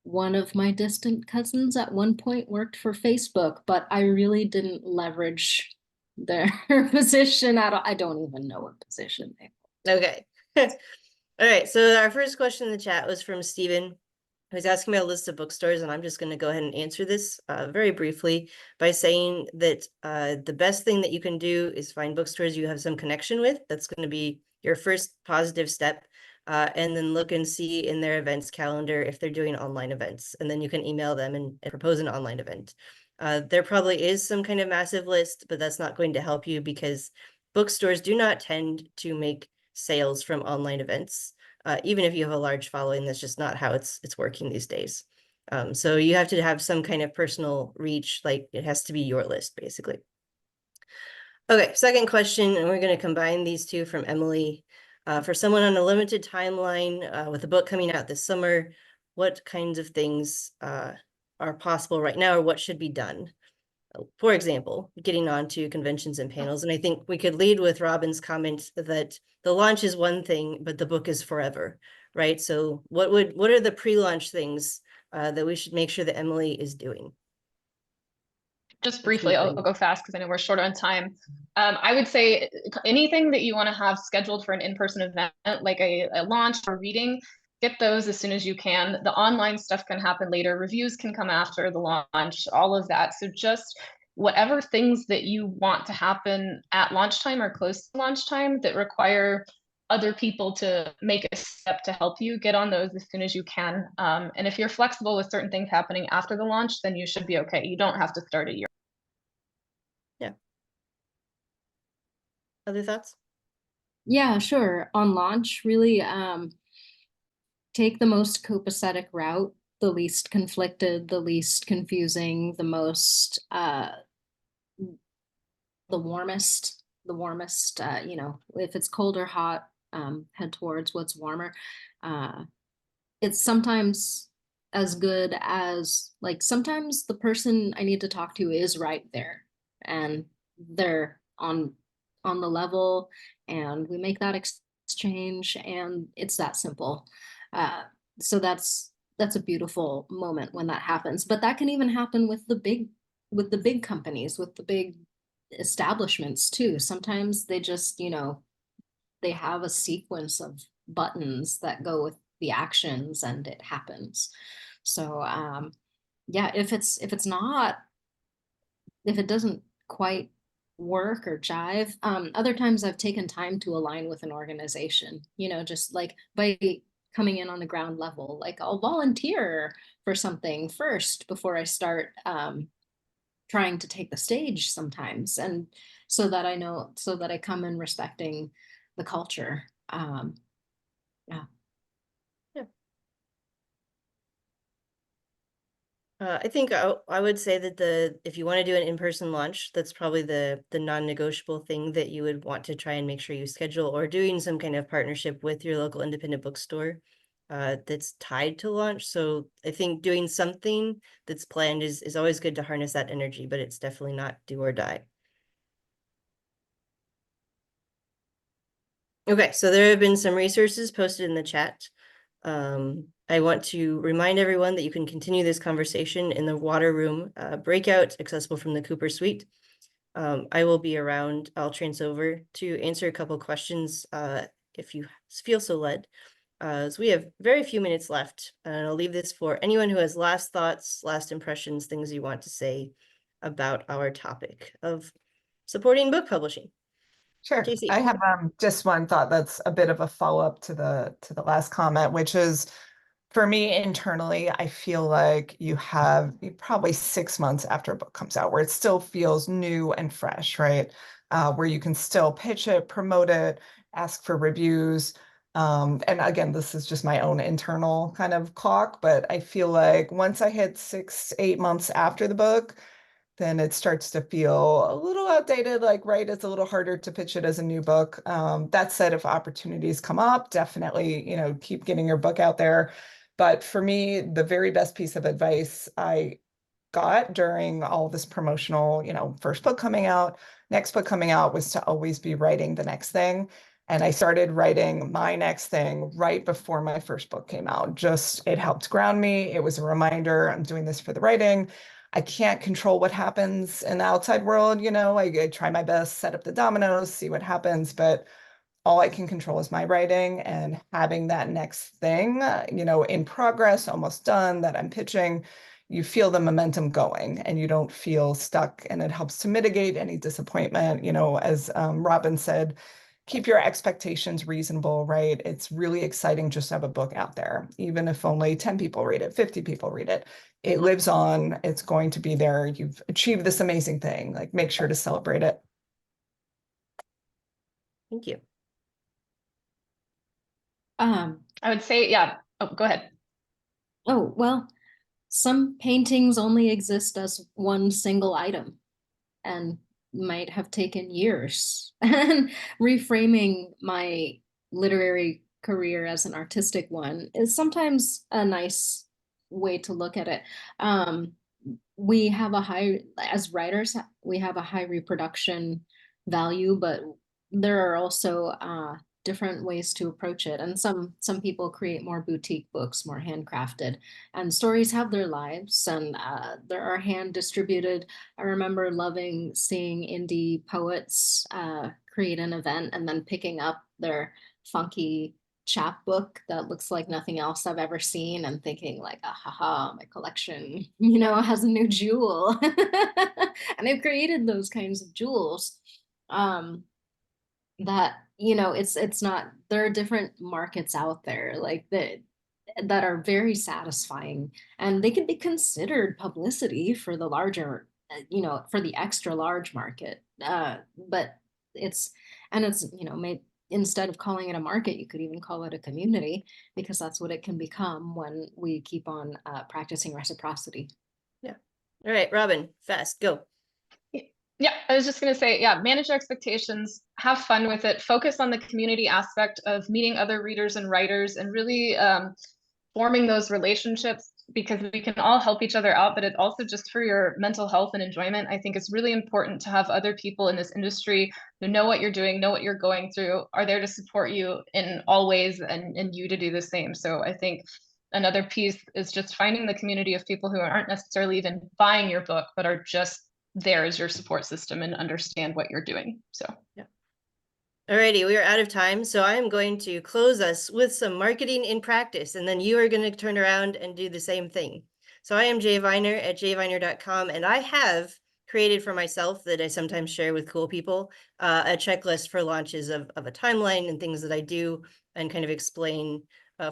one of my distant cousins at one point worked for Facebook, but I really didn't leverage their position at all. I don't even know what position they Okay. All right. So our first question in the chat was from Stephen, who's asking about a list of bookstores, and I'm just going to go ahead and answer this very briefly by saying that the best thing that you can do is find bookstores you have some connection with. That's going to be your first positive step. And then look and see in their events calendar if they're doing online events, and then you can email them and propose an online event. There probably is some kind of massive list, but that's not going to help you because bookstores do not tend to make sales from online events. Even if you have a large following, that's just not how it's working these days. So you have to have some kind of personal reach, like it has to be your list, basically. Okay, second question, and we're going to combine these two from Emily. For someone on a limited timeline with a book coming out this summer, what kinds of things are possible right now, or what should be done? For example, getting onto conventions and panels. And I think we could lead with Robin's comment that the launch is one thing, but the book is forever, right? So what are the pre-launch things that we should make sure that Emily is doing? Just briefly, I'll go fast because I know we're short on time. I would say anything that you want to have scheduled for an in-person event, like a launch or reading, get those as soon as you can. The online stuff can happen later. Reviews can come after the launch, all of that. So just whatever things that you want to happen at launch time or close to launch time that require other people to make a step to help you, get on those as soon as you can. And if you're flexible with certain things happening after the launch, then you should be okay. You don't have to start a year. Yeah. Other thoughts? Yeah, sure. On launch, really take the most copacetic route, the least conflicted, the least confusing, the most the warmest, if it's cold or hot, head towards what's warmer. It's sometimes as good as, like, sometimes the person I need to talk to is right there and they're on the level, and we make that exchange, and it's that simple. So that's a beautiful moment when that happens. But that can even happen with the big companies, with the big establishments too. Sometimes they just, they have a sequence of buttons that go with the actions and it happens. So yeah, if it doesn't quite work or jive, other times I've taken time to align with an organization, just like by coming in on the ground level. Like, I'll volunteer for something first before I start trying to take the stage sometimes, and so that I come in respecting the culture. Yeah. I think I would say that if you want to do an in-person launch, that's probably the non-negotiable thing that you would want to try and make sure you schedule, or doing some kind of partnership with your local independent bookstore that's tied to launch. So I think doing something that's planned is always good to harness that energy, but it's definitely not do or die. Okay, so there have been some resources posted in the chat. I want to remind everyone that you can continue this conversation in the water room breakout accessible from the Cooper Suite. I will be around. I'll trance over to answer a couple questions if you feel so led. So we have very few minutes left, and I'll leave this for anyone who has last thoughts, last impressions, things you want to say about our topic of supporting book publishing. Sure. Casey. I have just one thought that's a bit of a follow-up to the last comment, which is, for me internally, I feel like you have probably 6 months after a book comes out where it still feels new and fresh, right? Where you can still pitch it, promote it, ask for reviews. And again, this is just my own internal kind of clock, but I feel like once I hit 6, 8 months after the book, then it starts to feel a little outdated, like, right, it's a little harder to pitch it as a new book. That said, if opportunities come up, definitely, keep getting your book out there. But for me, the very best piece of advice I got during all this promotional, first book coming out, next book coming out, was to always be writing the next thing. And I started writing my next thing right before my first book came out. Just, it helped ground me. It was a reminder, I'm doing this for the writing. I can't control what happens in the outside world. I try my best, set up the dominoes, see what happens, but all I can control is my writing, and having that next thing, in progress, almost done, that I'm pitching, you feel the momentum going and you don't feel stuck, and it helps to mitigate any disappointment. As Robin said, keep your expectations reasonable, right? It's really exciting just to have a book out there, even if only 10 people read it, 50 people read it. It lives on, it's going to be there. You've achieved this amazing thing. Like, make sure to celebrate it. Thank you. I would say, yeah. Oh, go ahead. Oh, well, some paintings only exist as one single item and might have taken years. And reframing my literary career as an artistic one is sometimes a nice way to look at it. We have as writers, we have a high reproduction value, but there are also different ways to approach it. And some people create more boutique books, more handcrafted, and stories have their lives, and there are hand distributed. I remember loving seeing indie poets create an event and then picking up their funky chapbook that looks like nothing else I've ever seen, and thinking like, ah, haha, my collection, has a new jewel. And I've created those kinds of jewels. That, it's not, there are different markets out there like that are very satisfying, and they can be considered publicity for the larger, for the extra large market. But it's, made, instead of calling it a market, you could even call it a community, because that's what it can become when we keep on practicing reciprocity. Yeah. All right, Robin, fast, go. Yeah, I was just going to say, yeah, manage your expectations, have fun with it, focus on the community aspect of meeting other readers and writers, and really forming those relationships, because we can all help each other out, but it's also just for your mental health and enjoyment. I think it's really important to have other people in this industry who know what you're doing, know what you're going through, are there to support you in all ways, and you to do the same. So I think another piece is just finding the community of people who aren't necessarily even buying your book, but are just there as your support system and understand what you're doing. So Alrighty, we are out of time, so I am going to close us with some marketing in practice, and then you are going to turn around and do the same thing. So I am Jay Viner at jviner.com, and I have created for myself, that I sometimes share with cool people, a checklist for launches of a timeline and things that I do, and kind of explain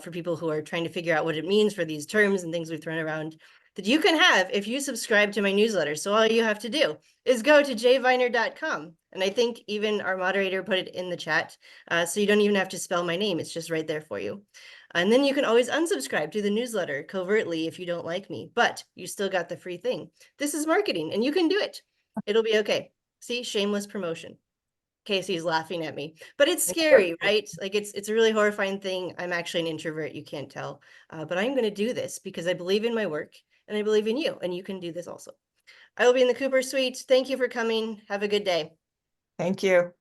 for people who are trying to figure out what it means for these terms and things we've thrown around, that you can have if you subscribe to my newsletter. So all you have to do is go to jviner.com. And I think even our moderator put it in the chat. So you don't even have to spell my name. It's just right there for you. And then you can always unsubscribe to the newsletter covertly if you don't like me, but you still got the free thing. This is marketing and you can do it. It'll be okay. See, shameless promotion. Casey's laughing at me, but it's scary, right? Like it's a really horrifying thing. I'm actually an introvert, you can't tell, but I'm going to do this because I believe in my work and I believe in you, and you can do this also. I will be in the Cooper Suite. Thank you for coming. Have a good day. Thank you.